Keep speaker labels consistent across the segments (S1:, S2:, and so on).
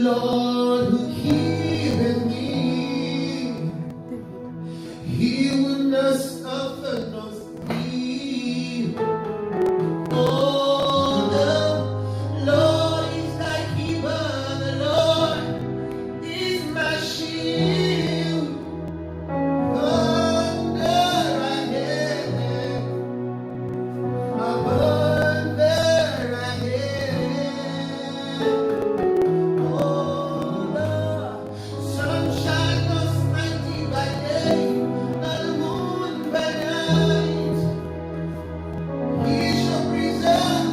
S1: Lord who keepeth me, he will not suffer nor sleep. Oh, the Lord is thy keeper, the Lord is my shield. Under thy hand, above thy hand. Oh, the sunshine not smiting by day, nor the moon by night. He shall preserve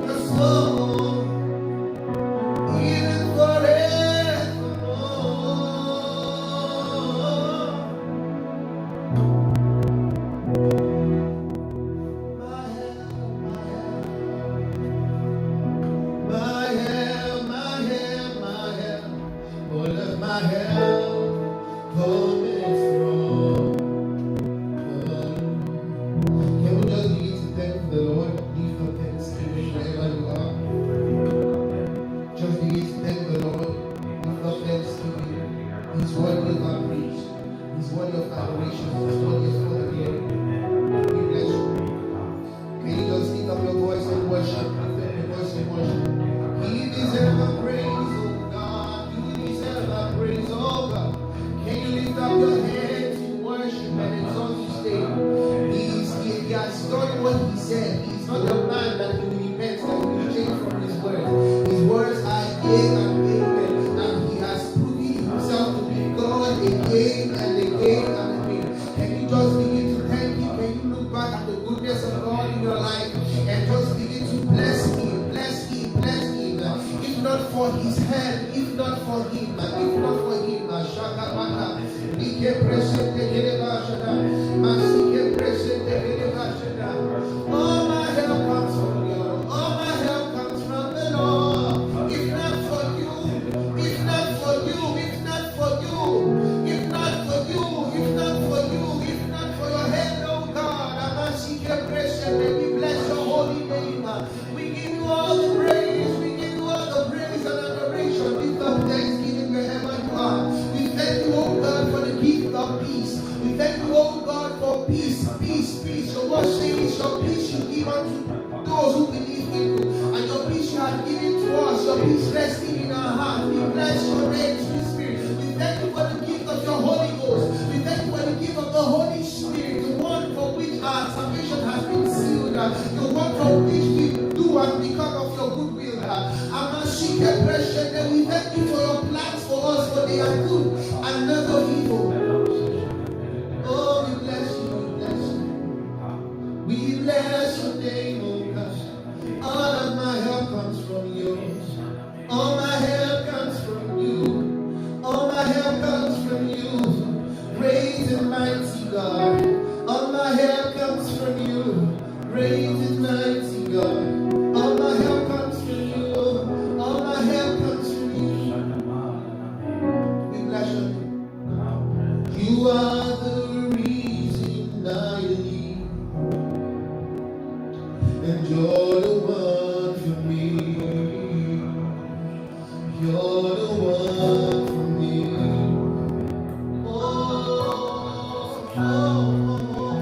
S1: your soul, even forevermore. My help, my help, my help, my help, all of my help cometh from the Lord. Can we just begin to thank the Lord? Lift up thanksgiving wherever you are. Just begin to thank the Lord. Lift up thanksgiving. He's worthy of our praise. He's worthy of adoration. He's worthy of all the glory. We bless you. Can you just lift up your voice and worship? Lift up your voice and worship. He deserves our praise, oh God. You deserve our praise, oh God. Can you lift up your hands in worship and exalt his name? He has done what he said. He's not a man that he will repent, that he will change from his words. His words are yea and amen. And he has proven himself to be God again and again and again. Can you just begin to thank him? Can you look back at the goodness of God in your life and just begin to bless him, bless him, bless him. If not for his hand, if not for him, if not for him, Shaka Mata, Nike Presente Gedevashada, Masike Presente Gedevashada. All my help comes from you. All my help comes from the Lord. If not for you, if not for you, if not for you, if not for you, if not for you, if not for your hand, oh God, Amasike Presente, we bless your holy name. We give you all the praise, we give you all the praise and adoration. Lift up thanksgiving wherever you are. We thank you, oh God, for the gift of peace. We thank you, oh God, for peace, peace, peace. Your word says your peace you give unto those who believe in you. And your peace you have given to us. Your peace resting in our heart. We bless your name, sweet Spirit. We thank you for the gift of your Holy Ghost. We thank you for the gift of the Holy Spirit, the one for which our salvation has been sealed, the one for which we do and become of your goodwill. Amashike pressure, and we thank you for your plans for us, for they are good and not of evil. Oh, we bless you, we bless you. We bless your name, oh God. All of my help comes from you. All my help comes from you. All my help comes from you. Great and mighty God. All my help comes from you. Great and mighty God. All my help comes from you. All my help comes from you. We bless you. You are the reason I live, and you're the one for me. You're the one for me. Oh, oh, oh.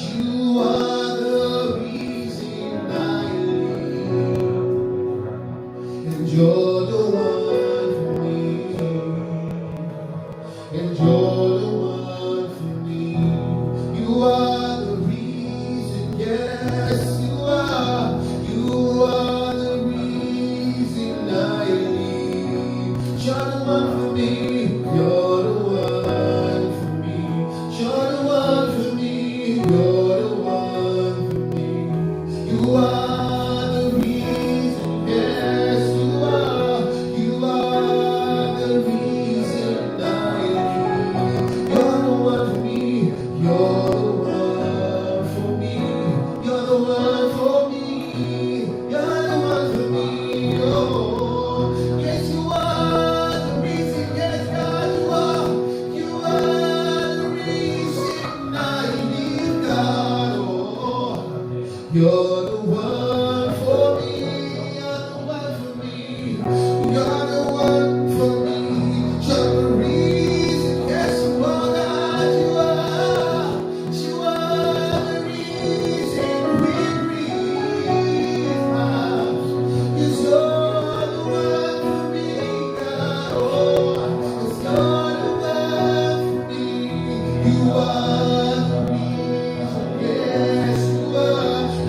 S1: You are the reason I live, and you're the one for me. And you're the one for me. You are the reason, yes, you are. You are the reason I live. You're the one for me. You're the one for me. You're the one for me. You're the one for me. You are the reason, yes, you are. You are the reason I live. You're the one for me. You're the one for me. You're the one for me. You're the one for me. Oh, yes, you are the reason. Yes, God, you are. You are the reason I live, God. Oh, you're the one for me. You're the one for me. You're the one for are the reason, yes,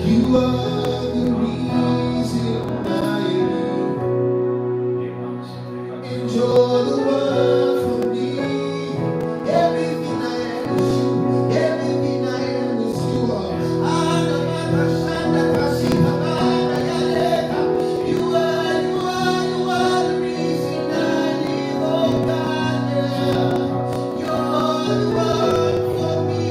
S1: you are the reason I enjoy the world for me. Everything I am is you, everything I am is you. You are the reason I live, oh God, yeah. You're the one for me.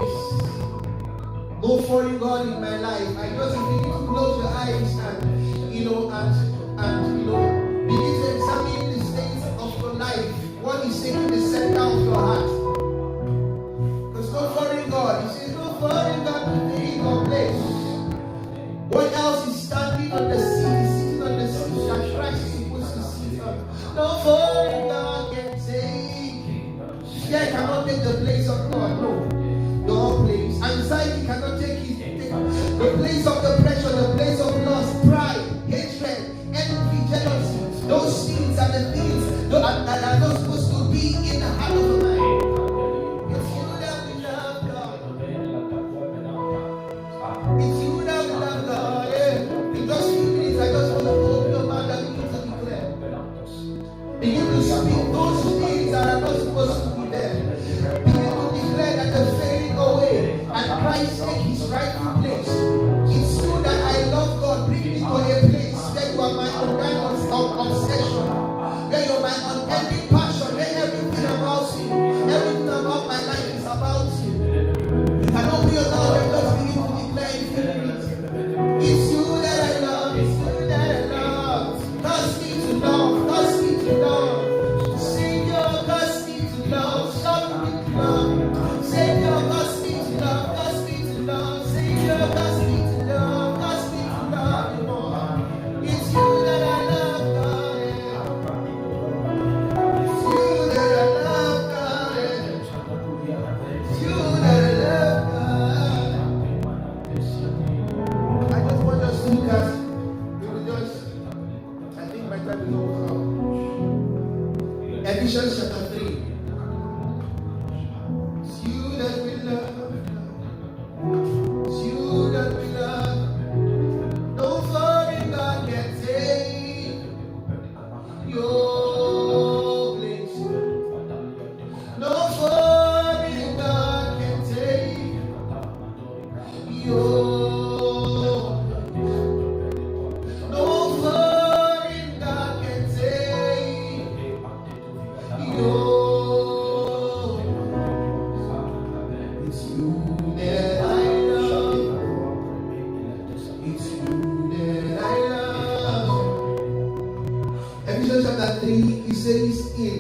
S1: place. No foreign God in my life. I just begin to close your eyes and begin to examine the state of your life. What is taking the center of your heart? Because no foreign God. He says no foreign God in your place. What else is standing on the sea? Sitting on the sea that Christ is supposed to sit on. No foreign God can take. Fear cannot take the place of God. No. Your place. Anxiety cannot take the place of the pressure, the place of lust, pride, hatred, envy, jealousy. Those things are the things that are not supposed to be in the heart of a man. It's you that we love God. It's you that we love God. In just few minutes, I just want to open your mouth and begin to declare. Begin to speak those things that are not supposed to be there. Begin to declare that they're fading away and Christ take his rightful place. It's true that I love God. Bring me to a place where you are my undying obsession, where you are my unending passion, where everything about you, everything about my life is about you. You can open your mouth and just begin to declare it. It's you that I love. It's you that I love. Cause me to love. Cause me to love. Savior, cause me to love. Stop me to love. Savior, cause me to love. Cause me to love. Savior, cause me to love. Cause me to love you more. It's you that I love, God. It's you that I love, God. It's you that I love, God. I just want us to look at, we will just, I think my time is over. Ephesians chapter 3. It's you that we love. It's you that we love. No foreign God can take your place. No foreign God can take your place. No foreign God can take your. It's you that I love. It's you that I love. Ephesians chapter 3, he says in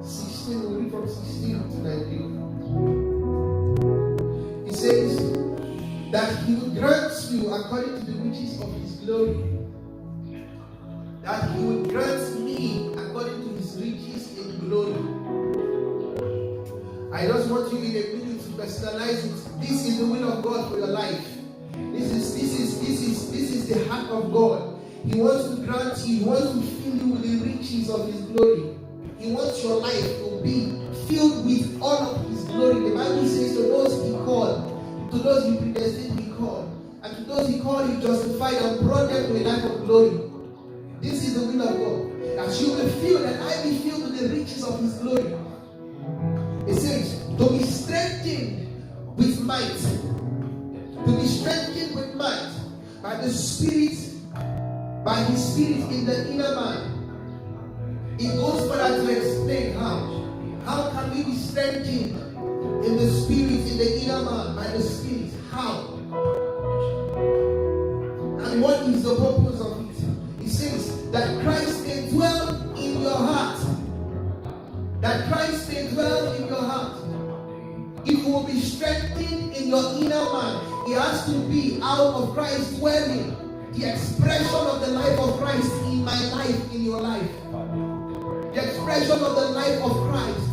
S1: 16, we'll read from 16 to 19. He says that he will grant you according to the riches of his glory. That he will grant me according to his riches in glory. I just want you in a minute to personalize it. This is the will of God for your life. This is the heart of God. He wants to grant you, he wants to fill you with the riches of his glory. He wants your life to be filled with all of his glory. The Bible says to those he called, to those he predestined he called, and to those he called he justified and brought them to a life of glory. This is the will of God. That you will feel, that I be filled with the riches of his glory. It says, to be strengthened with might. To be strengthened with might by the Spirit, by his Spirit in the inner man. It goes further to explain how. How can we be strengthened in the Spirit, in the inner man, by the Spirit? How? And what is the purpose of it? It says that Christ may dwell in your heart. That Christ may dwell in your heart. If you will be strengthened in your inner man, it has to be out of Christ dwelling. The expression of the life of Christ in my life, in your life. The expression of the life of Christ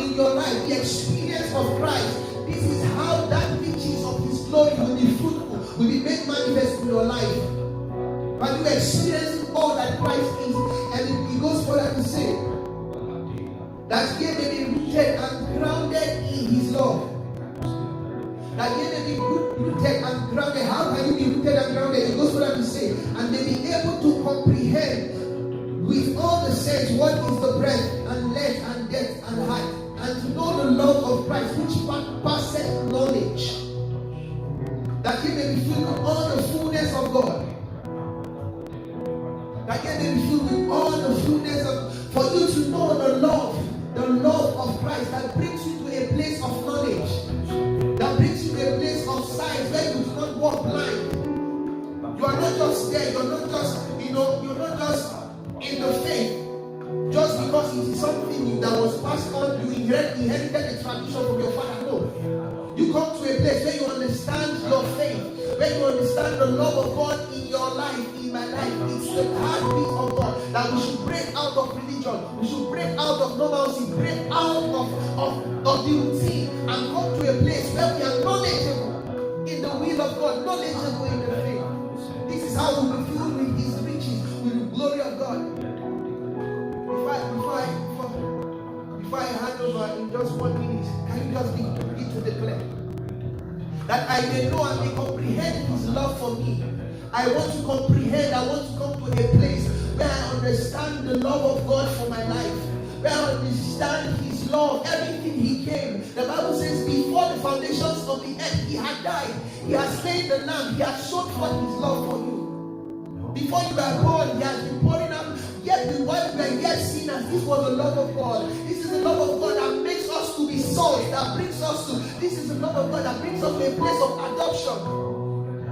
S1: in your life. The experience of Christ. This is how that riches of his glory will be fruitful, will be made manifest in your life. But you experiencing all that Christ is. And it goes further to say that ye may be rooted and grounded in his love. That ye may be rooted and grounded. How can you be rooted and grounded? It goes further to say, and may be able to comprehend with all the saints what is the breadth and length and depth and height, and to know the love of Christ which passeth knowledge. That ye may be filled with all the fullness of God. That ye may be filled with all the fullness of, for you to know the love of Christ that brings you to a place of knowledge. inherited the tradition from your father. No. You come to a place where you understand your faith, where you understand the love of God in your life, in my life. It's the heartbeat of God that we should break out of religion, we should break out of normalcy, break out of the routine, and come to a place where we are knowledgeable in the will of God, knowledgeable in the faith. This is how we will be filled with His riches, with the glory of God. Before I hand over in just 1 minute, can you just begin to declare that I may know and may comprehend His love for me? I want to comprehend, I want to come to a place where I understand the love of God for my life, where I understand His love, everything He came. The Bible says before the foundations of the earth, He had died. He has slain the lamb. He has shown forth His love for you. Before you were born, He has been pouring out. Yet while we were yet sinners, this was the love of God. This is the love of God that makes us to be salt, that brings us to, this is the love of God that brings us to a place of adoption.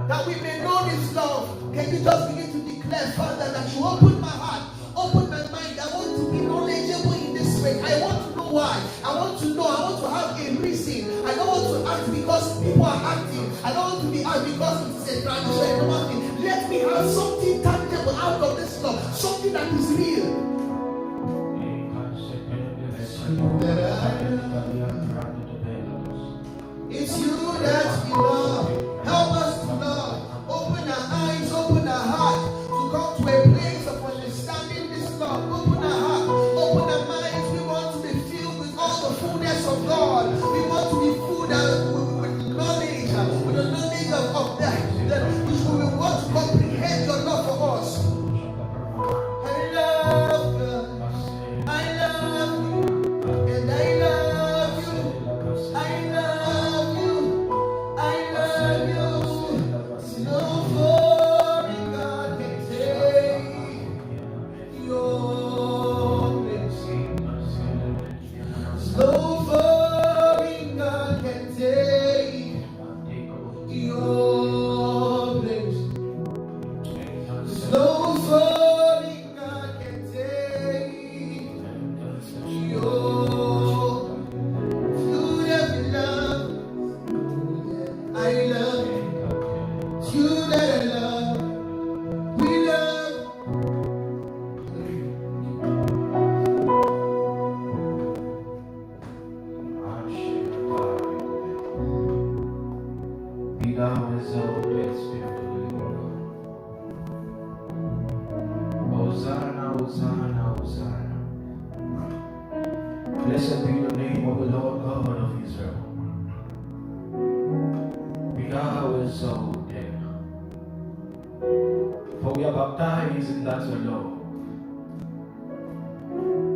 S1: That we may know this love. Can you just begin to declare, Father, that you open my heart, open my mind. I want to be knowledgeable in this way. I want to know why. I want to know. I want to have a reason. I don't want to act because people are acting. I don't want to be act because it is a tradition, a normal thing. Let me have something tangible out of this love, something that is real. It's you that we love. Help us to love. Open our eyes, open our heart to come to a place of understanding this love. Open our heart, open our minds. We want to be filled with all the fullness of God. We want to be filled with knowledge, with the knowledge of that. We want to comprehend your love for us. I love God. I love you. And I love you. I love you. I love you. No foreign God can take your place. No foreign God can take your place. No foreign God can take your. You that we love, I love you. You that I love, we love.
S2: Be thou exalted, Spirit of the living God. Hosanna, Hosanna, Hosanna. Blessed be the name of the Lord God of Israel. Be thou exalted. For we are baptized in that your love.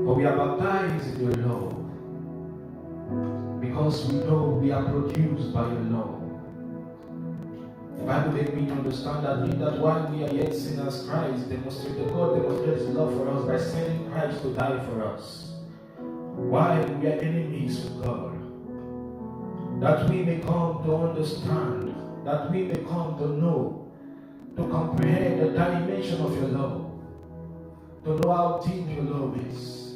S2: For we are baptized in your love. Because we know we are produced by your love. The Bible made me understand that while we are yet sinners, Christ demonstrated, God demonstrated His love for us by sending Christ to die for us. While we are enemies with God, that we may come to understand, that we may come to know, to comprehend the dimension of your love, to know how deep your love is,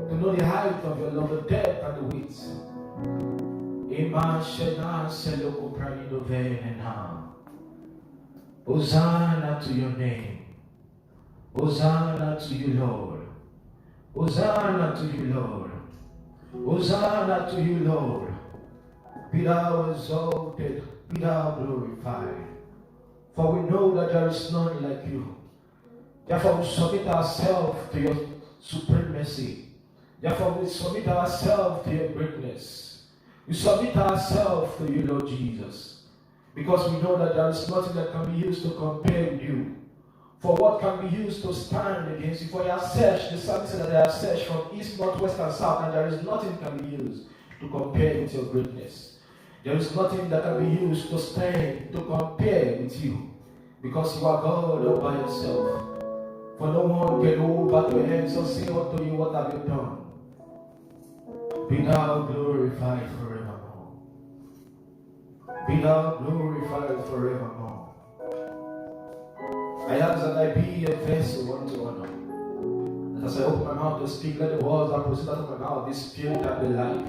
S2: to know the height of your love, the depth and the width. Hosanna to your name. Hosanna to you, Lord. Hosanna to you, Lord. Hosanna to you, Lord. Be thou exalted, be thou glorified. For we know that there is none like you. Therefore we submit ourselves to your supremacy. Therefore we submit ourselves to your greatness. We submit ourselves to you, Lord Jesus. Because we know that there is nothing that can be used to compare with you. For what can be used to stand against you? For you have searched, the psalmist said that they have searched from east, north, west, and south, and there is nothing that can be used to compare with your greatness. There is nothing that can be used to stand, to compare with you. Because you are God all by yourself. For no one can hold back your hands or say unto you, what have you done? Be thou glorified forevermore. Be thou glorified forevermore. I ask that I be a vessel unto honor, that As I open my mouth to speak, let the words that proceed out of my mouth be spirit and be life.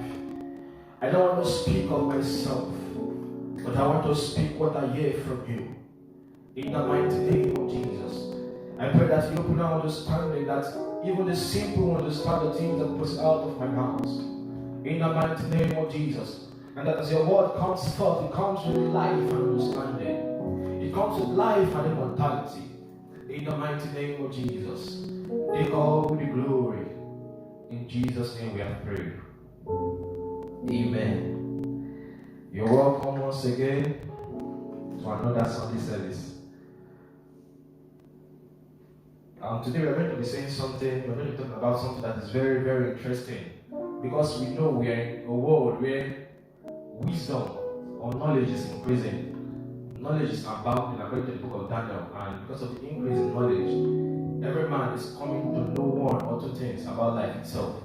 S2: I don't want to speak of myself, but I want to speak what I hear from you. In the mighty name of Jesus. I pray that you open our understanding, that even the simple will understand the things that proceed out of my mouth. In the mighty name of Jesus. And that as your word comes forth, it comes with life and understanding. It comes with life and immortality. In the mighty name of Jesus. Take all the glory. In Jesus' name we have prayed. Amen. You're welcome once again to another Sunday service. Today we're going to be saying something, we're going to be talking about something that is very, very interesting. Because we know we are in a world where wisdom or knowledge is increasing. Knowledge is abounding according to the book of Daniel, and because of the increase in knowledge, every man is coming to know one or two things about life itself.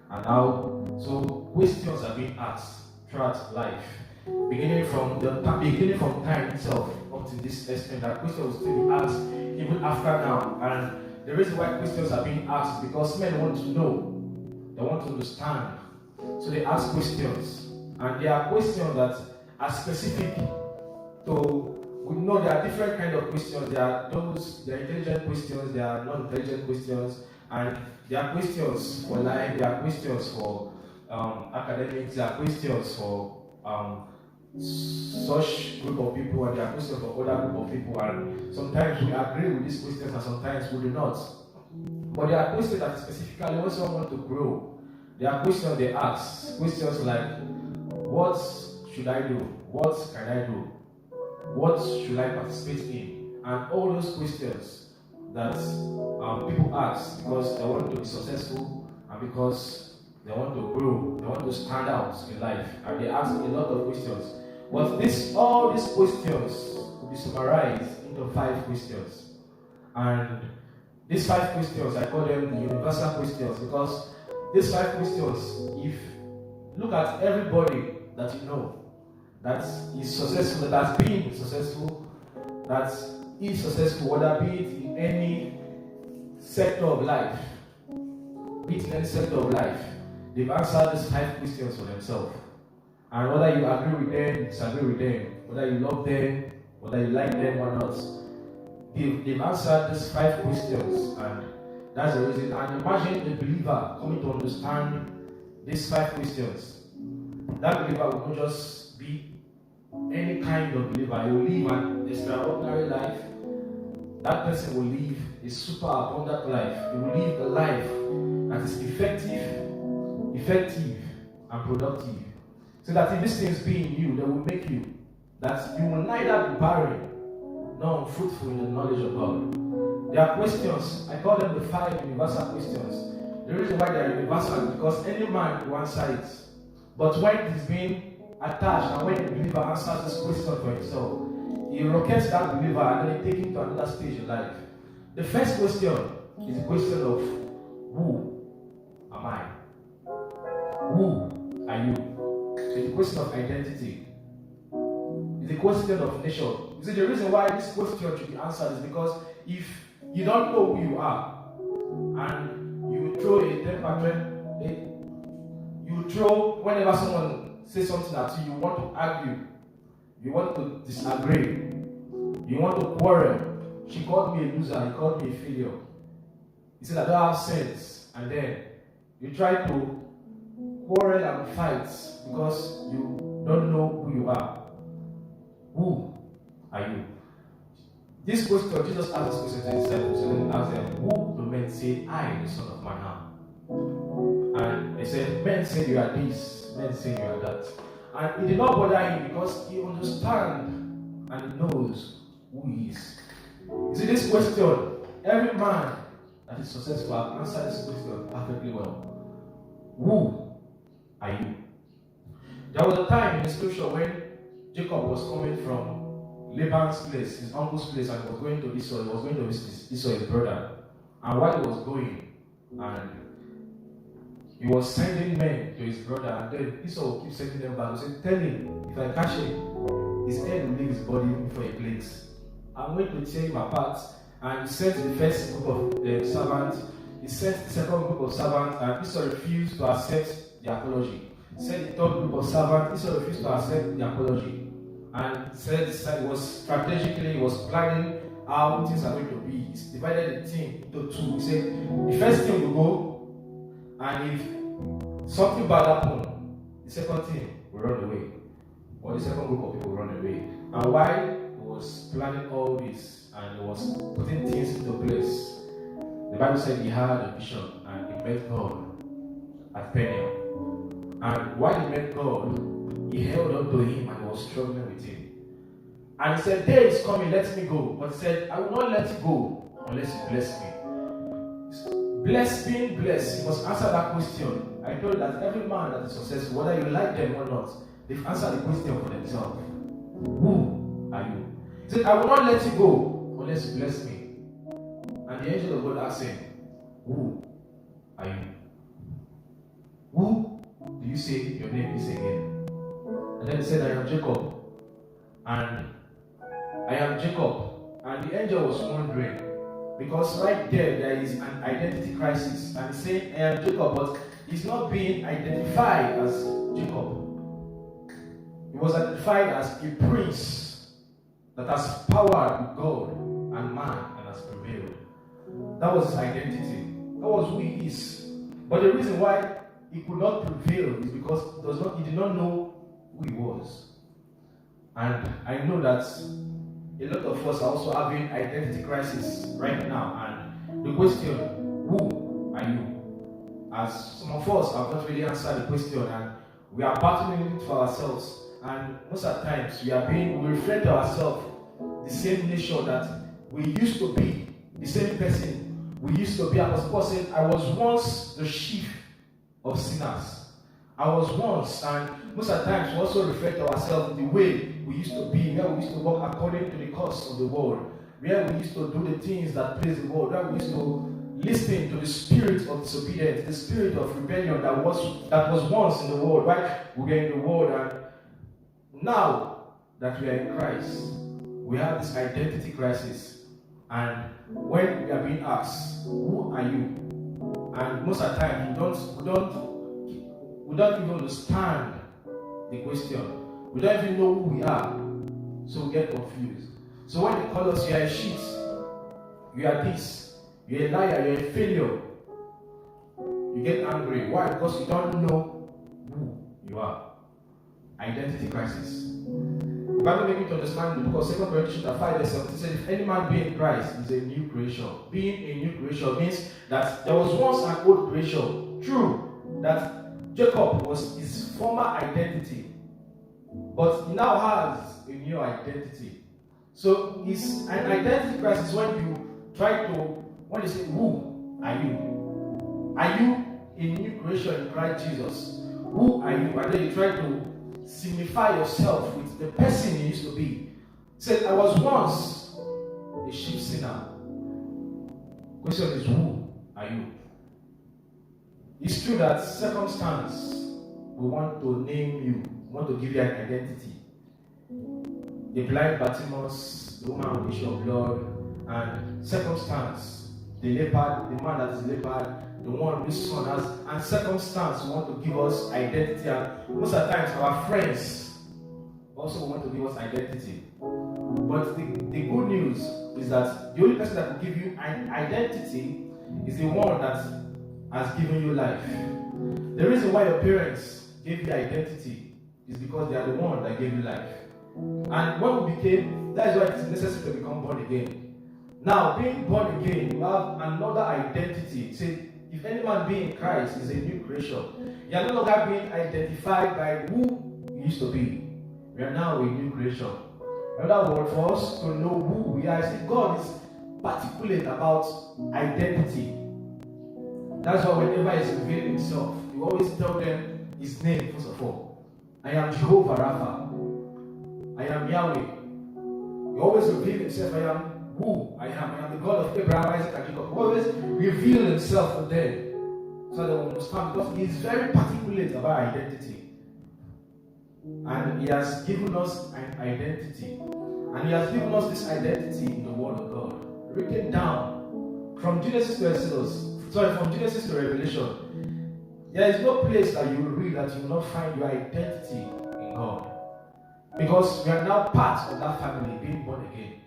S2: And how, so questions are being asked throughout life, beginning from time itself up to this extent, that questions will still be asked even after now. And the reason why questions are being asked is because men want to know, they want to understand, so they ask questions. And there are questions that are specific to, we know there are different kinds of questions. There are intelligent questions, there are non-intelligent questions, and there are questions for life, there are questions for academics, there are questions for such group of people, and there are questions for other group of people, and sometimes we agree with these questions and sometimes we do not. But there are questions that specifically when someone wants to grow, there are questions they ask, questions like, what should I do? What can I do? What should I participate in? And all those questions that people ask because they want to be successful and because they want to grow, they want to stand out in life, and they ask a lot of questions. But all these questions will be summarized into 5 questions. And these 5 questions, I call them the universal questions, because these 5 questions, if look at everybody that you know that is successful, that has been successful, that is successful, whether be it in any sector of life, they've answered these 5 questions for themselves. And whether you agree with them, disagree with them, whether you love them, whether you like them or not, they've answered these 5 questions, and that's the reason. And imagine a believer coming to understand these 5 questions. That believer will not just be any kind of believer. He will live an extraordinary life. That person will live a super abundant life. He will live a life that is effective and productive. So that if these things be in you, they will make you that you will neither be barren nor unfruitful in the knowledge of God. There are questions, I call them the 5 universal questions. The reason why they are universal is because any man will answer it. But when it is being attached, and when the believer answers this question for himself, he rockets that believer and then he takes him to another stage in life. The first question is the question of who am I? Who are you? It's the question of identity. It's the question of nature. You see, the reason why this question should be answered is because if you don't know who you are, and you throw a temper, you throw whenever someone says something at you, you want to argue, you want to disagree, you want to quarrel. She called me a loser, he called me a failure. He said I don't have sense, and then you try to quarrel and fight because you don't know who you are. Who are you? This question, Jesus asked this question to his disciples, and he asked them, who do men say I, the Son of Man, am? And they said, men say you are this, men say you are that. And it did not bother him because he understands and he knows who he is. You see, this question, every man that is successful has answered this question perfectly well. Who are you? There was a time in the scripture when Jacob was coming from Laban's place, his uncle's place, and he was going to Esau. He was going to visit Esau, his brother. And while he was going, and he was sending men to his brother, and then Esau will keep sending them back. He said, tell him, if I catch him, his head will leave his body before he blinks. I'm going to tear him apart. And he sent the first group of servants. he sent the second group of servants, and Esau refused to accept the apology. He sent the third group of servants, Esau refused to accept the apology. And said it was strategically, he was planning how things are going to be. He divided the team into two. He said the first team will go, and if something bad happens, the second team will run away, or the second group of people will run away. And while he was planning all this and he was putting things into place, the Bible said he had a vision and he met God at Peniel. And while he met God, he held on to him and he was struggling with him. And he said, "Day is coming, let me go." But he said, "I will not let you go unless you bless me." Blessed, being blessed, he must answer that question. I told that every man that is successful, whether you like them or not, they've answered the question for themselves. Who are you? He said, "I will not let you go unless you bless me." And the angel of God asked him, "Who are you? Who do you say your name is again?" And then he said, "I am Jacob." And I am Jacob. And the angel was wondering, because right there is an identity crisis. And he's saying, "I am Jacob," but he's not being identified as Jacob. He was identified as a prince that has power with God and man and has prevailed. That was his identity. That was who he is. But the reason why he could not prevail is because he did not know who he was. And I know that a lot of us are also having identity crisis right now. And the question, who are you? As some of us have not really answered the question, and we are battling it for ourselves. And most of the times we refer to ourselves the same nation that we used to be, the same person we used to be. Apostle Paul said, "I was once the chief of sinners." I was once, and most of the times we also refer to ourselves the way we used to be, where we used to walk according to the course of the world, where we used to do the things that please the world, where we used to listen to the spirit of disobedience, the spirit of rebellion that was once in the world, right? We were in the world, and now that we are in Christ, we have this identity crisis. And when we are being asked, "Who are you?" and most of the time we don't even understand the question. We don't even know who we are. So we get confused. So when they call us, "You are a shit, you are this, you're a liar, you're a failure," you get angry. Why? Because you don't know who you are. Identity crisis. The Bible makes me to understand, because 2 Corinthians 5 verse 17 says, "If any man be in Christ, is a new creation." Being a new creation means that there was once an old creation. True, that Jacob was his former identity, but he now has a new identity. So it's an identity crisis when they say, "Who are you?" Are you a new creation in Christ Jesus? Who are you? And then you try to signify yourself with the person you used to be. He said, "I was once a chief sinner." Question is, who are you? It's true that circumstance will want to name you, want to give you an identity. The blind Bartimaeus, the woman with the issue of blood, and circumstance, the leopard, the man that is leopard, the one whose son has, and circumstance want to give us identity. And most of the times our friends also want to give us identity. But the good news is that the only person that will give you an identity is the one that has given you life. The reason why your parents gave you identity is because they are the one that gave you life. And when we became, that is why it is necessary to become born again. Now, being born again, you have another identity. See, if any man be in Christ, is a new creation. You are no longer being identified by who you used to be. We are now a new creation. Another word for us to know who we are. See, God is particular about identity. That's why whenever He's revealing Himself, He always tell them His name first of all. I am Jehovah Rapha. I am Yahweh. He always reveal Himself. I am who I am. I am the God of Abraham, Isaac, and Jacob. He always reveal Himself to them so they will understand, because He is very particular about identity. And He has given us an identity. And He has given us this identity in the Word of God, written down from Genesis to Exodus, sorry, from Genesis to Revelation, there is no place that you will read that you will not find your identity in God. Because we are now part of that family, being born again.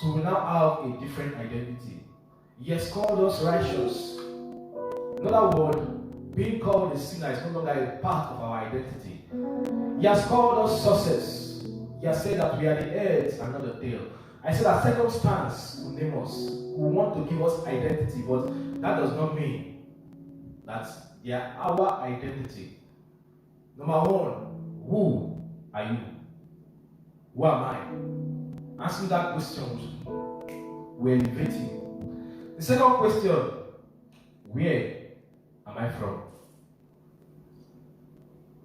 S2: So we now have a different identity. He has called us righteous. In other words, being called a sinner is no longer a part of our identity. He has called us success. He has said that we are the heads and not the tail. I said that circumstance will name us, will want to give us identity, but that does not mean that they are our identity. Number one, who are you? Who am I? Answering that question will elevate you. The second question, where am I from?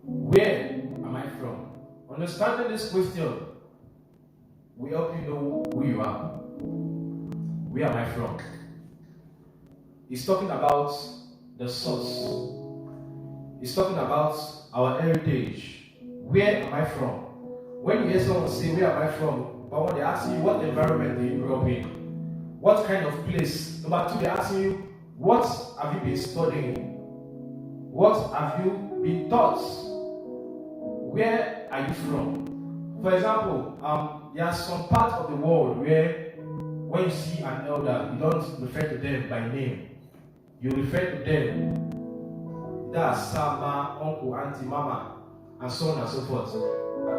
S2: Where am I from? Understanding this question will help you know who you are. Where am I from? He's talking about the source. He's talking about our heritage. Where am I from? When you hear someone say, where am I from? But when they ask you, what environment do you grow up in? What kind of place? Number two, they're asking you, what have you been studying? What have you been taught? Where are you from? For example, there are some parts of the world where when you see an elder, you don't refer to them by name. You refer to them, that's Sama, uncle, auntie, mama, and so on and so forth.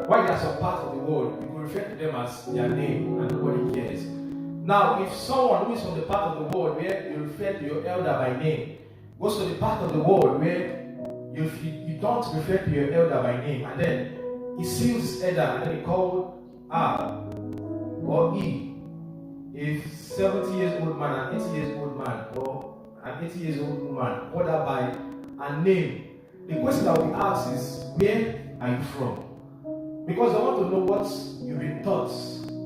S2: While there are some parts of the world, you can refer to them as their name and nobody cares. Now, if someone who is from the part of the world where you refer to your elder by name goes to the part of the world where you don't refer to your elder by name, and then he sees his elder and then he calls her or he, a 70 years old man, an 80 years old man, or an 80 years old woman, ordered by a name. The question that we ask is, where are you from? Because I want to know what you've been taught,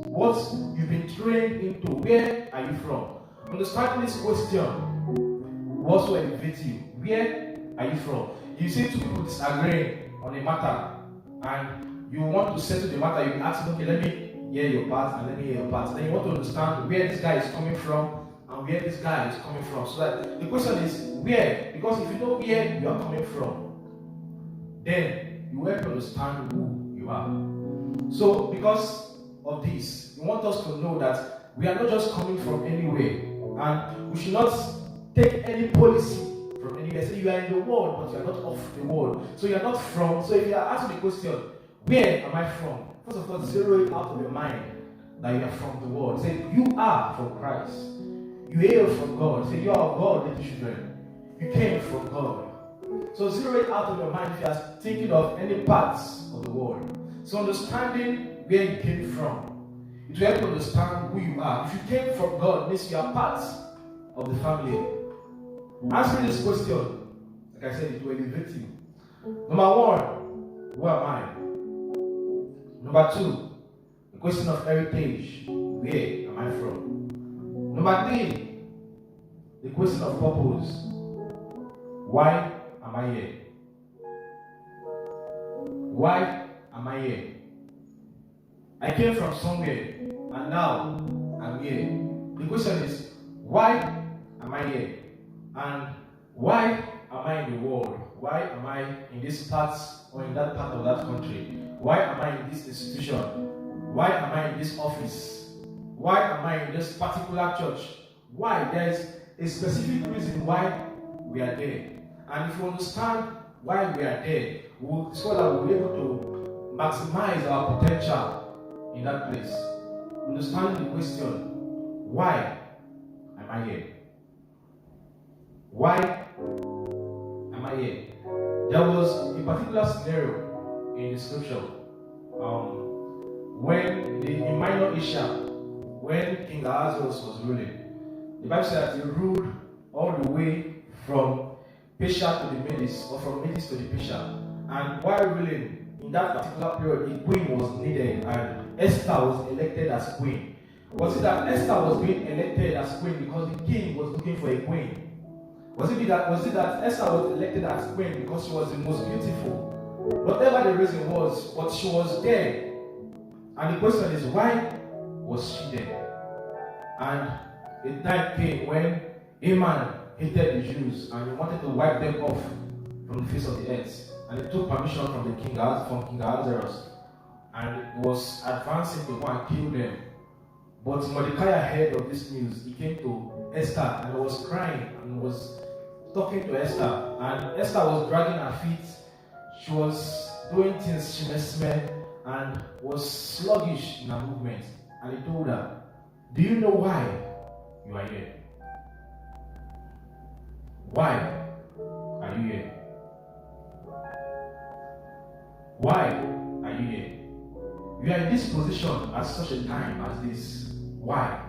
S2: what you've been trained into. Where are you from? Understanding this question will also elevate you. Where are you from? You see two people disagreeing on a matter, and you want to settle the matter. You ask them, okay, let me hear your part and let me hear your part. Then you want to understand where this guy is coming from and where this guy is coming from. So that the question is where? Because if you know where you are coming from, then you will understand who you are. So because of this, we want us to know that we are not just coming from anywhere, and we should not take any policy from anywhere. So you are in the world, but you are not of the world. So you are not from. So if you are asking the question, where am I from? First of all, zero it out of your mind that you are from the world. Say, you are from Christ. You hail from God. Say, you are of God, little children. You came from God. So zero it out of your mind if you are thinking of any parts of the world. So understanding where you came from, it will help you understand who you are. If you came from God, it means you are part of the family. Answering this question, like I said, it will elevate you. Number one, who am I? Number two, the question of heritage. Where am I from? Number three, the question of purpose. Why am I here? Why am I here? I came from somewhere and now I'm here. The question is, why am I here? And why am I in the world? Why am I in this part or in that part of that country? Why am I in this institution? Why am I in this office? Why am I in this particular church? Why? There is a specific reason why we are there. And if you understand why we are there, we'll discover that we'll be able to maximize our potential in that place. Understanding the question, why am I here? Why am I here? There was a particular scenario in the scripture when in Minor Asia, when King Ahasuerus was ruling. The Bible said that he ruled all the way from Persia to the Medes, or from Medes to the Persia. And while ruling, in that particular period, a queen was needed, and Esther was elected as queen. Was it that Esther was being elected as queen because the king was looking for a queen? Was it that Esther was elected as queen because she was the most beautiful? Whatever the reason was, but she was there. And the question is, why was she there? And the time came when Haman hated the Jews and he wanted to wipe them off from the face of the earth. And he took permission from King Ahasuerus, and he was advancing to go and kill them. But Mordecai heard of this news. He came to Esther and was crying and was talking to Esther. And Esther was dragging her feet. She was doing things shimesme and was sluggish in her movement. And he told her, "Do you know why you are here? Why are you here? Why are you here? You are in this position at such a time as this. Why?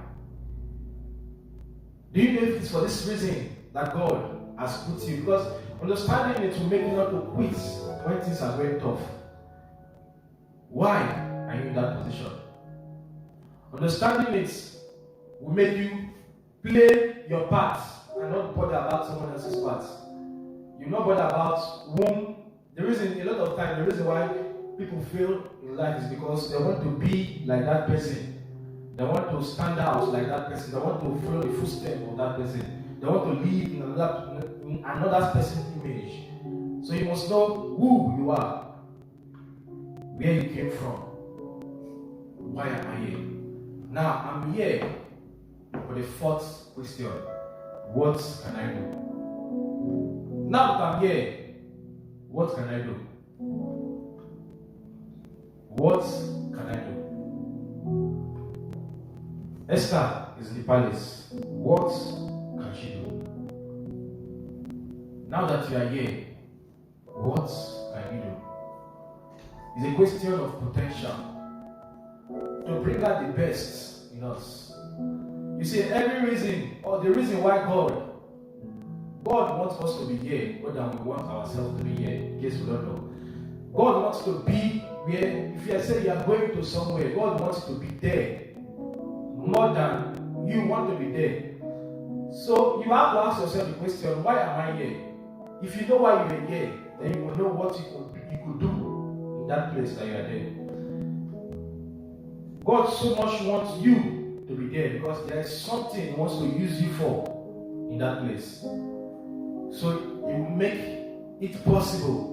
S2: Do you know if it's for this reason that God has put you? Because understanding it will make you not to quit when things are going tough. Why are you in that position? Understanding it will make you play your part and not bother about someone else's part. You not bother about whom. The reason, a lot of time, the reason why people fail in life is because they want to be like that person. They want to stand out like that person. They want to follow the footsteps of that person. They want to live in another person's image. So you must know who you are, where you came from. Why am I here? Now I'm here for the fourth question. What can I do? Now that I'm here, what can I do? What can I do? Esther is in the palace. What can she do? Now that you are here, what can you do? It's a question of potential. To bring out the best in us. You see, every reason, or the reason why God wants us to be here more than we want ourselves to be here, in case we don't know. God wants to be where, if you say you are going to somewhere, God wants to be there more than you want to be there. So you have to ask yourself the question, why am I here? If you know why you are here, then you will know what you could do in that place that you are there. God so much wants you to be there because there is something He wants to use you for in that place. So He will make it possible.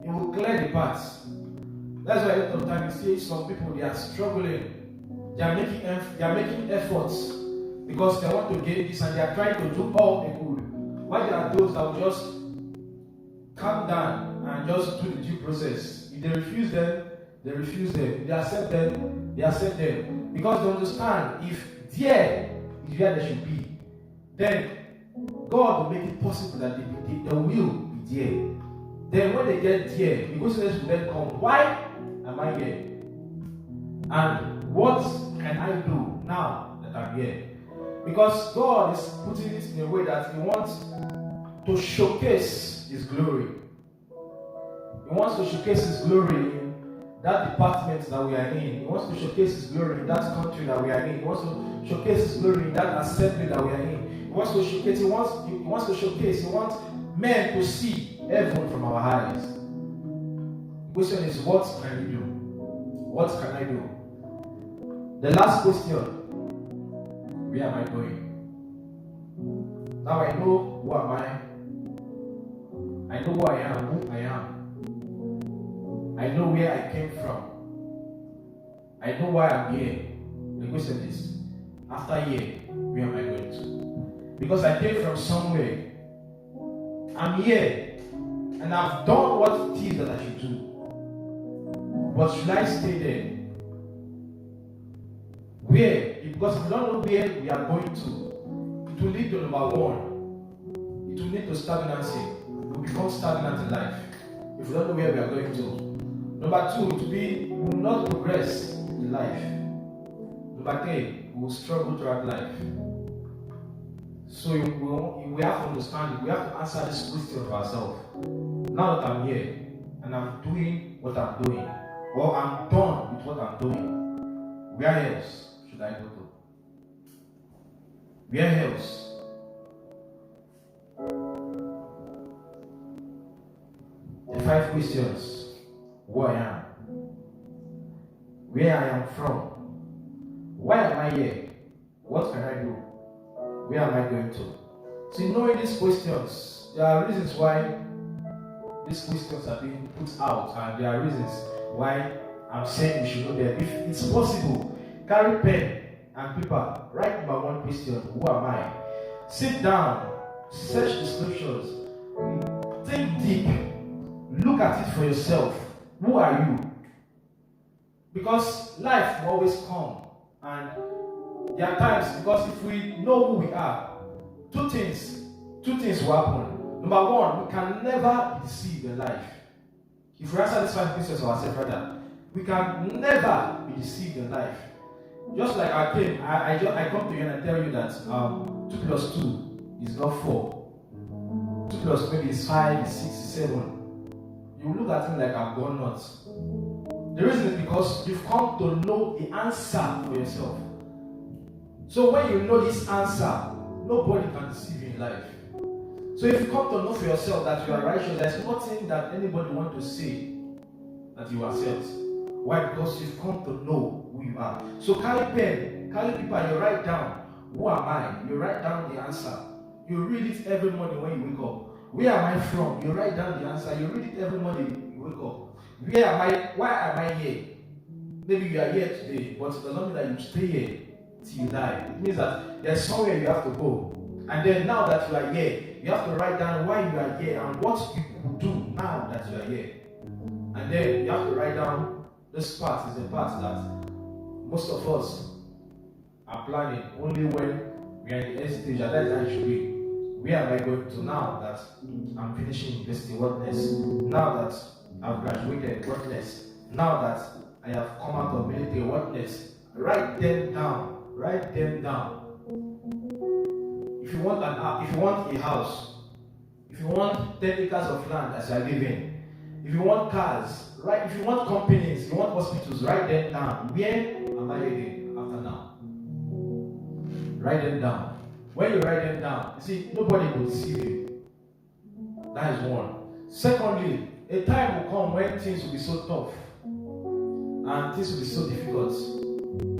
S2: He will clear the path. That's why a lot of times you see some people, they are struggling. They are making efforts because they want to gain this and they are trying to do all they could. Why there are those that will just calm down and just do the due process. If they refuse them, they refuse them. If they accept them, they accept them. Because they understand if there is where they should be, then God will make it possible that they will be there. Then when they get there, the questions will then come, why am I here? And what can I do now that I'm here? Because God is putting it in a way that He wants to showcase His glory. He wants to showcase His glory in that department that we are in. He wants to showcase His glory in that country that we are in. He wants to showcase His glory in that assembly that we are in. He wants to showcase. He wants men to see heaven from our eyes. The question is, what can we do? What can I do? The last question, where am I going? Now I know who am I. I know who I am, who I am. I know where I came from. I know why I'm here. The question is, after here, where am I going to? Because I came from somewhere. I'm here. And I've done what it is that I should do. But should I stay there? Where? Because if we don't know where we are going to, it will lead to number one. It will lead to stagnancy. We will become stagnant in life. If we don't know where we are going to. Number two, we will not progress in life. Number three, we will struggle throughout life. So we have to understand, we have to answer this question of ourselves. Now that I'm here, and I'm doing what I'm doing, or I'm done with what I'm doing, where else should I go to? Where else? The 5 questions. Who I am, where I am from, why am I here, what can I do, where am I going to? See, knowing these questions, there are reasons why these questions are being put out, and there are reasons why I'm saying you should know them. If it's possible, carry pen and paper, write number one question: who am I? Sit down, search the scriptures, think deep, look at it for yourself. Who are you? Because life will always come, and there are times, because if we know who we are, two things will happen. Number one, we can never be deceived in life. If we answer these 5 questions ourselves, rather, we can never be deceived in life. Just like I come to you and I tell you that 2 plus 2 is not 4. 2 plus maybe is 5, is 6, is 7. You look at me like I've gone nuts. The reason is because you've come to know the answer for yourself. So when you know this answer, nobody can deceive you in life. So if you come to know for yourself that you are righteous, there's nothing that anybody wants to say that you are self. Why? Because you've come to know who you are. So carry pen, carry paper, you write down, who am I? You write down the answer. You read it every morning when you wake up. Where am I from? You write down the answer. You read it every morning you wake up. Where am I? Why am I here? Maybe you are here today, but it does not mean that you stay here till you die. It means that there's somewhere you have to go. And then now that you are here, you have to write down why you are here and what you could do now that you are here. And then you have to write down this part is the part that most of us are planning only when we are in the end stage, and that's how it should be. Where am I going to now that I'm finishing university? What next? Now that I've graduated, what next? Now that I have come out of military, what next? Write them down. Write them down. If you want a house, if you want 10 acres of land as you are living, if you want cars, right? If you want companies, you want hospitals, write them down. Where am I heading after now? Write them down. When you write them down, you see, nobody will deceive you. That is one. Secondly, a time will come when things will be so tough and things will be so difficult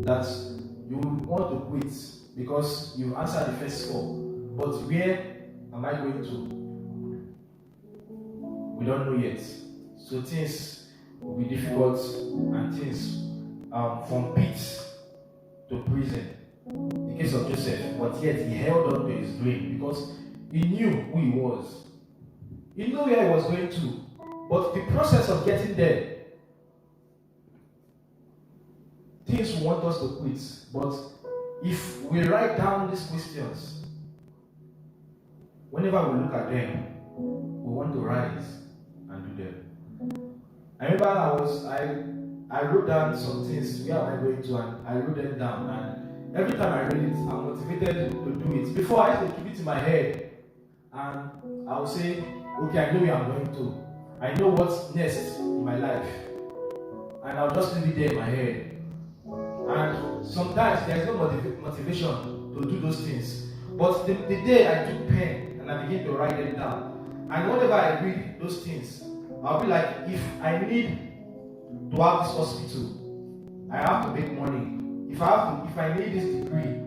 S2: that you will want to quit because you answered the first 4. But where am I going to? We don't know yet. So things will be difficult, and things from pit to prison. The case of Joseph, but yet he held on to his dream because he knew who he was. He knew where he was going to. But the process of getting there, things want us to quit. But if we write down these questions, whenever we look at them, we want to rise and do them. I remember I wrote down some things, where am I going to, and I wrote them down, and every time I read it, I'm motivated to do it. Before, I used to keep it in my head, and I would say, okay, I know where I'm going to. I know what's next in my life, and I'll just leave it there in my head. And sometimes there's no motivation to do those things. But the day I took pen and I began to write them down, and whenever I read those things, I'll be like, if I need to have this hospital, I have to make money. If I need this degree,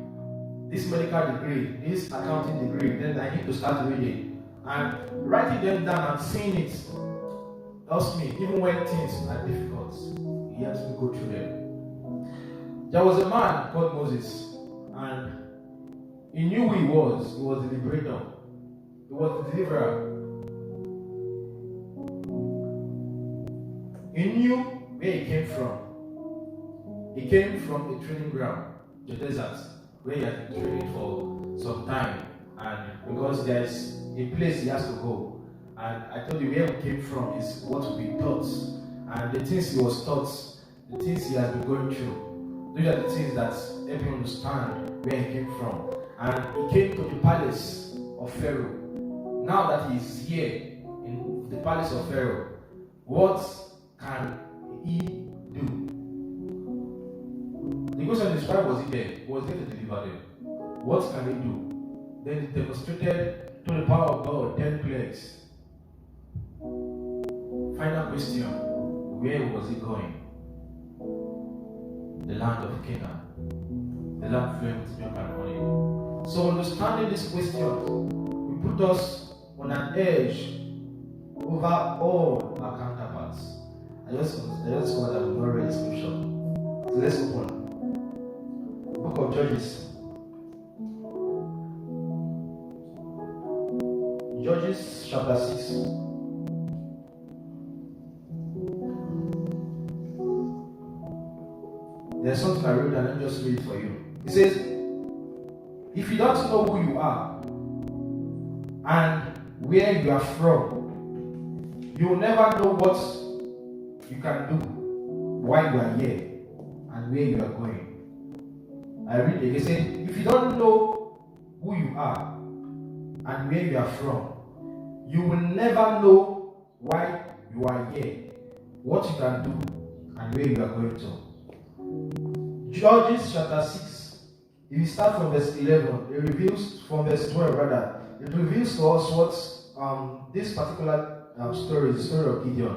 S2: this medical degree, this accounting degree, then I need to start reading. And writing them down and seeing it helps me, even when things are difficult. It helps me go through them. There was a man called Moses, and he knew who he was. He was the liberator. He was the deliverer. He knew where he came from. He came from a training ground, the desert, where he had been training for some time. And because there's a place he has to go. And I told you where he came from is what will be taught. And the things he was taught, the things he has been going through, those are the things that help him understand where he came from. And he came to the palace of Pharaoh. Now that he's here in the palace of Pharaoh, what can he do? The question is, why was he there? He was there to deliver them. What can he do? Then he demonstrated to the power of God 10 plagues. Final question, where was he going? The land of Canaan. The land flowing with milk and honey. So understanding this question put us on an edge over all our counterparts. I just want that we've not read the scripture. So let's open. Book of Judges. Judges chapter 6. There's something I wrote and let me just read it for you. It says, if you don't know who you are and where you are from, you will never know what you can do while you are here and where you are going. I read it. It says, if you don't know who you are and where you are from, you will never know why you are here, what you can do, and where you are going to. Judges chapter 6, if you start from verse 11, it reveals, from verse 12 rather, it reveals to us what this particular story is the story of Gideon,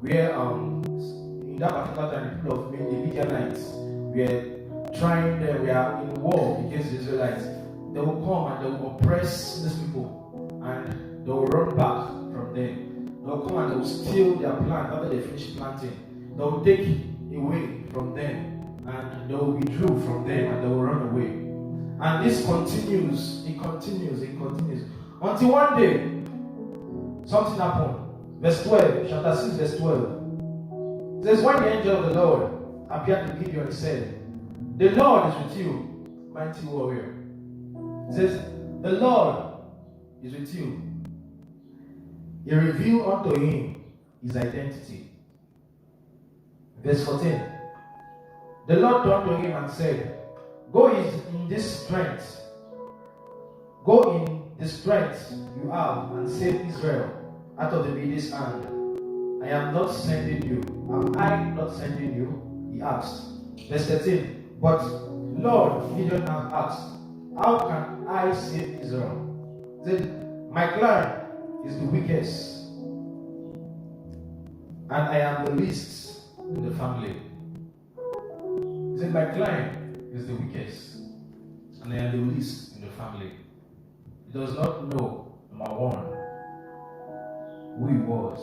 S2: where in that particular time the people of the Midianites were trying, we are in war against the Israelites. They will come and they will oppress these people and they will run back from them. They will come and they will steal their plant after they finish planting. They will take away from them and they will withdraw from them and they will run away. And this continues, it continues. Until one day, something happened. Verse 12, chapter 6, verse 12. It says, when the angel of the Lord appeared to Gideon, he said, the Lord is with you, mighty warrior. It says, the Lord is with you. He revealed unto him his identity. Verse 14. The Lord turned to him and said, go in this strength. Go in the strength you have and save Israel out of the Midian's hand. I am not sending you. Am I not sending you? He asked. Verse 13. But Lord, Gideon have asked, how can I save Israel? He said, my clan is the weakest, and I am the least in the family. He said, my clan is the weakest, and I am the least in the family. He does not know, number one, who he was.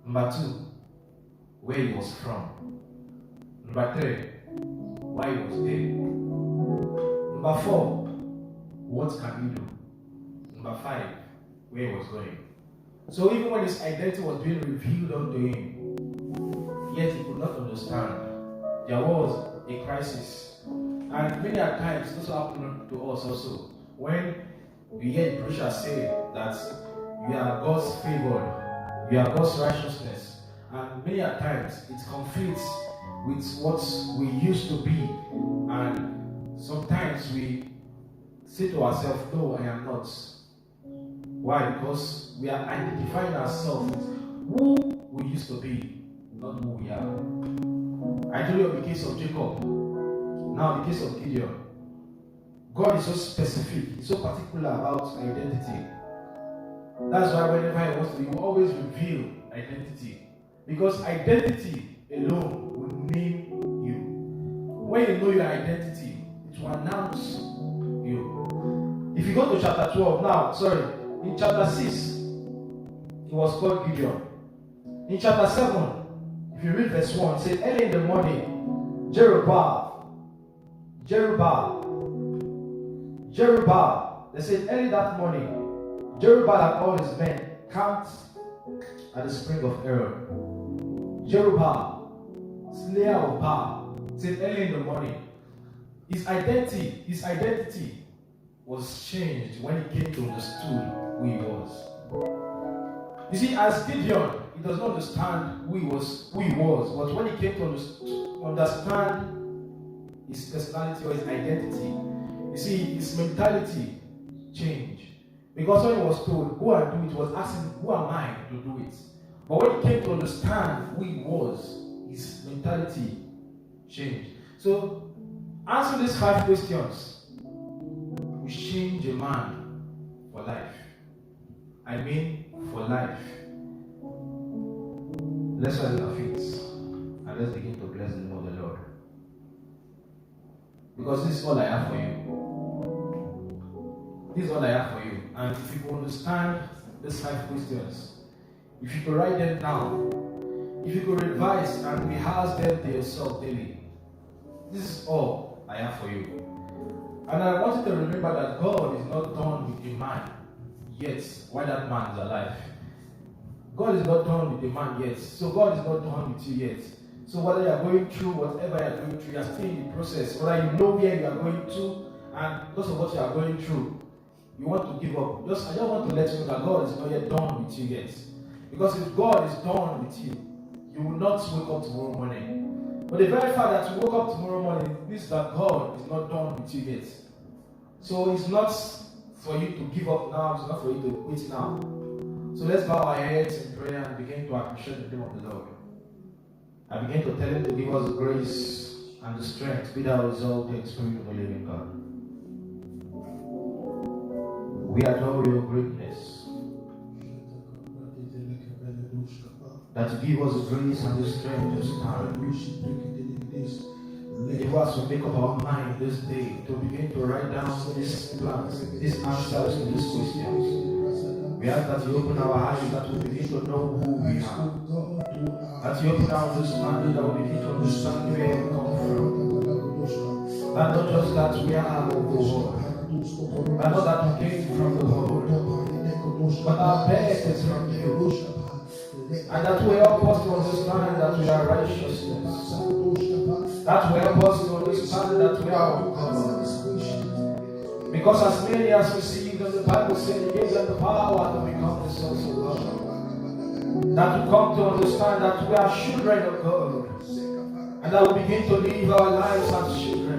S2: Number two, where he was from. Number three, why he was there. Number four, what can he do? Number five, where he was going. So even when his identity was being revealed unto him, yet he could not understand. There was a crisis. And many a times, this happened to us also. When we hear the preacher say that we are God's favored, we are God's righteousness, and many a times it conflicts with what we used to be, and sometimes we say to ourselves, no, I am not. Why? Because we are identifying ourselves with who we used to be, not who we are. I told you of the case of Jacob. Now the case of Gideon. God is so specific, he's so particular about identity. That's why whenever he wants to, he will always reveal identity. Because identity alone will name you. When you know your identity, it will announce you. If you go to chapter 12 now, in chapter 6, it was called Gideon. In chapter 7, if you read verse 1, it says, early in the morning, Jerubbaal. They said, early that morning, Jerubbaal and all his men camped at the spring of Aaron. Jerubbaal, slayer of Baal, said early in the morning, his identity was changed when he came to understand who he was. You see, as Gideon, he does not understand who he was, but when he came to understand his personality or his identity, you see, his mentality changed. Because when he was told, go and do it, he was asking, who am I to do it? But when he came to understand who he was, his mentality changed. So, answer these 5 questions will change a man for life. I mean, for life. Let's rise our feet and let's begin to bless the name of the Lord. Because this is all I have for you. this is what I have for you. And if you understand these 5 questions, if you could write them down, if you could revise and rehearse them to yourself daily, this is all I have for you. And I want you to remember that God is not done with a man yet while that man is alive. God is not done with the man yet. So God is not done with you yet. So whether you are going through whatever you are going through, you are still in the process. Whether you know where you are going to, and because of what you are going through, you want to give up. I just want to let you know that God is not yet done with you yet. Because if God is done with you, you will not wake up tomorrow morning. But the very fact that you woke up tomorrow morning means that God is not done with you yet. So it's not for you to give up now, it's not for you to quit now. So let's bow our heads in prayer and begin to appreciate the name of the Lord. I begin to tell Him to give us the grace and the strength, be thou exalted, Spirit of the living God. We adore your greatness. That you give us the grace and the strength to stand. Give us to make up our mind this day to begin to write down these plans, these answers to these questions. We ask that you open our eyes, that we begin to know who we are. That you open our understanding, that we begin to understand where we come from. That not just that we are of the world, but not that we came from the world, but our birth is from you. And that will help us to understand that we are righteousness. That will help us to understand that we are of God. Because as many as received them, the Bible said He gave them the power to become the sons of God. That we come to understand that we are children of God. And that we begin to live our lives as children.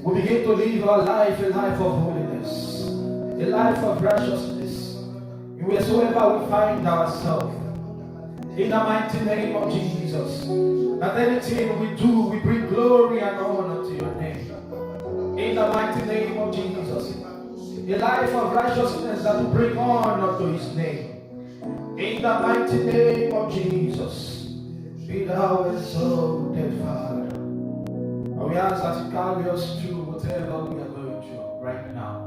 S2: We begin to live our life a life of holiness, a life of righteousness, wheresoever we find ourselves. In the mighty name of Jesus, that anything we do, we bring glory and honor to your name. In the mighty name of Jesus, a life of righteousness that will bring honor to His name. In the mighty name of Jesus, be thou exalted, Father. And we ask that you carry us through whatever we are going through right now.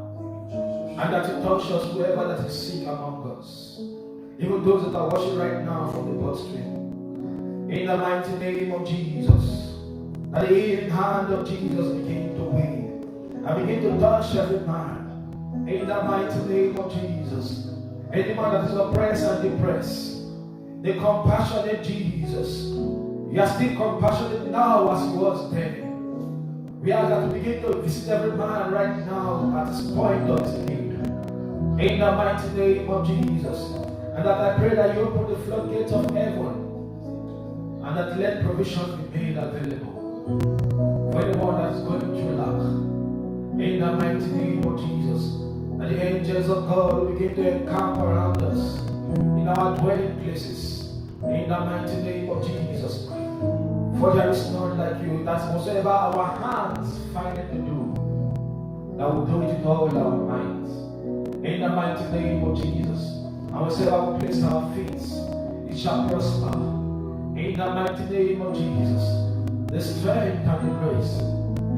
S2: And that you touch us whoever that is sick among us. Even those that are watching right now from the bloodstream. In the mighty name of Jesus, that the healing hand of Jesus begin to wave and begin to touch every man. In the mighty name of Jesus, any man that is oppressed and depressed, the compassionate Jesus, He is still compassionate now as He was then. We ask that we begin to visit every man right now at this point of his need. In the mighty name of Jesus. And that I pray that you open the floodgates of heaven and that let provision be made available for anyone that is going through lack. In the mighty name of Jesus. And the angels of God will begin to encamp around us in our dwelling places. In the mighty name of Jesus. For there is none like you. That's whatsoever our hands find it to do, that will do it with all our minds. In the mighty name of Jesus. And whatsoever we place our feet, it shall prosper. In the mighty name of Jesus. The strength and the grace.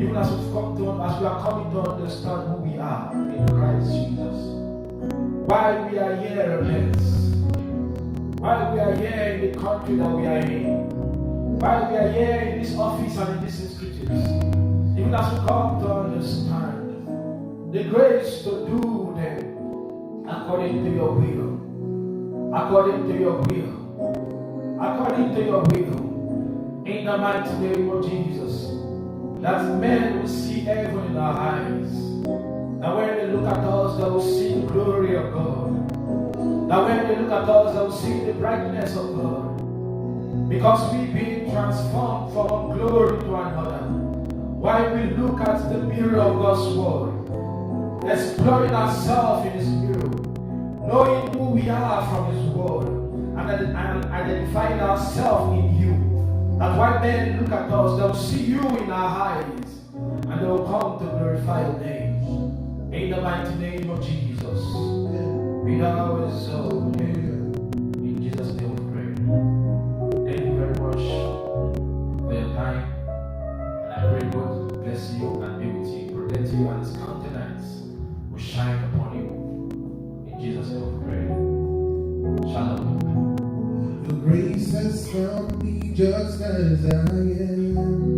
S2: Even as we are coming to understand who we are in Christ Jesus. Why we are here on earth. Why we are here in the country that we are in. Why we are here in this office and in these institutes. Even as we come to understand the grace to do them according to your will. According to your will. According to your will. In the mighty name of Jesus. That men will see heaven in our eyes. That when they look at us, they will see the glory of God. That when they look at us, they will see the brightness of God. Because we being transformed from one glory to another. While we look at the mirror of God's word, exploring ourselves in His mirror, knowing who we are from His word, and identifying ourselves in you. That when men look at us, they will see you in our eyes, and they will come to glorify your name. In the mighty name of Jesus, be thou exalted. In Jesus' name we pray. Thank you very much for your time. And I pray God bless you and be with you, protect you, and His countenance
S1: from me just as I am.